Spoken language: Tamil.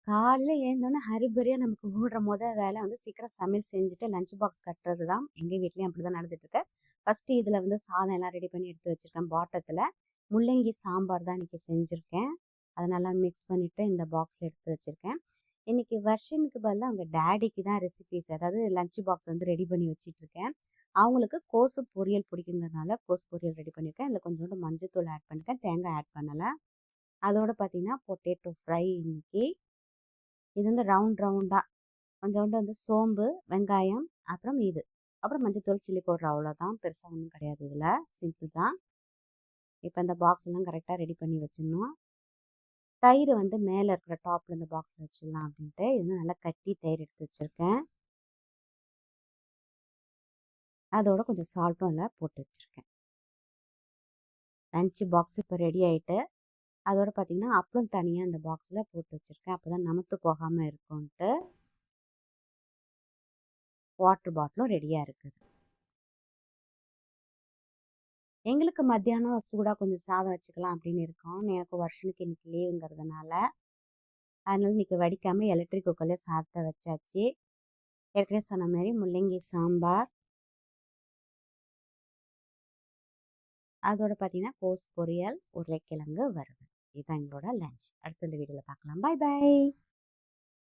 காலையில எழுந்தோனே ஹரிபரியா நமக்கு ஓடுற வேலை வந்து சீக்கிரம் சமையல் செஞ்சுட்டு லஞ்ச் பாக்ஸ் கட்டுறது தான். எங்க வீட்லயும் அப்படிதான் நடந்துட்டு இருக்கு. ஃபர்ஸ்ட் இதுல வந்து சாதம் எல்லாம் ரெடி பண்ணி எடுத்து வச்சிருக்கேன் பாட்டத்துல. முள்ளங்கி சாம்பார் தான் இன்னைக்கு செஞ்சிருக்கேன். அதை நல்லா மிக்ஸ் பண்ணிட்டு இந்த பாக்ஸ்ல எடுத்து வச்சிருக்கேன். இன்னைக்கு வர்ஷனுக்கு பதிலாக அவங்க டேடிக்கு தான் ரெசிபிஸ், அதாவது லஞ்ச் பாக்ஸ் வந்து ரெடி பண்ணி வச்சிட்டு இருக்கேன். அவங்களுக்கு கோசு பொரியல் பிடிக்குங்கிறதுனால கோசு பொரியல் ரெடி பண்ணியிருக்கேன். இதில் கொஞ்சோண்டு மஞ்சத்தூள் ஆட் பண்ணிருக்கேன், தேங்காய் ஆட் பண்ணலை. அதோட பார்த்தீங்கன்னா பொட்டேட்டோ ஃப்ரை இன்னைக்கு. இது வந்து ரவுண்ட் ரவுண்டாக கொஞ்சோண்டு வந்து சோம்பு, வெங்காயம், அப்புறம் மஞ்சத்தூள், சில்லி பவுடர், அவ்வளோதான். பெருசாக ஒன்றும் கிடையாது, இதில் சிம்பிள் தான். இப்போ இந்த பாக்ஸ் எல்லாம் கரெக்டாக ரெடி பண்ணி வச்சிடணும். தயிர் வந்து மேலே இருக்கிற டாப்பில் இந்த பாக்ஸில் வச்சிடலாம் அப்படின்ட்டு இது வந்து நல்லா கட்டி தயிர் எடுத்து வச்சுருக்கேன். அதோட கொஞ்சம் சால்ட்டும் எல்லாம் போட்டு வச்சுருக்கேன். லஞ்சு பாக்ஸ் இப்போ ரெடி ஆகிட்டு, அதோட பார்த்தீங்கன்னா அப்பளம் தனியாக இந்த பாக்ஸில் போட்டு வச்சுருக்கேன். அப்போ தான் நமத்து போகாமல் இருக்கும்ன்ட்டு. வாட்டர் பாட்டிலும் ரெடியாக இருக்குது. எங்களுக்கு மத்தியானம் சூடாக கொஞ்சம் சாதம் வச்சுக்கலாம் அப்படின்னு இருக்கோம். எனக்கு வருஷனுக்கு இன்னைக்கு லீவுங்கிறதுனால அதனால இன்னைக்கு வடிக்காமல் எலக்ட்ரிக் குக்கர்லேயே சாப்பிட்ட வச்சாச்சு. ஏற்கனவே சொன்ன மாதிரி முள்ளங்கி சாம்பார், அதோட பார்த்தீங்கன்னா கோஸ் பொரியல், உருளைக்கிழங்கு வறுவல். இதுதான் எங்களோட லஞ்ச். அடுத்த வீடியோவில் பார்க்கலாம். பாய் பாய்.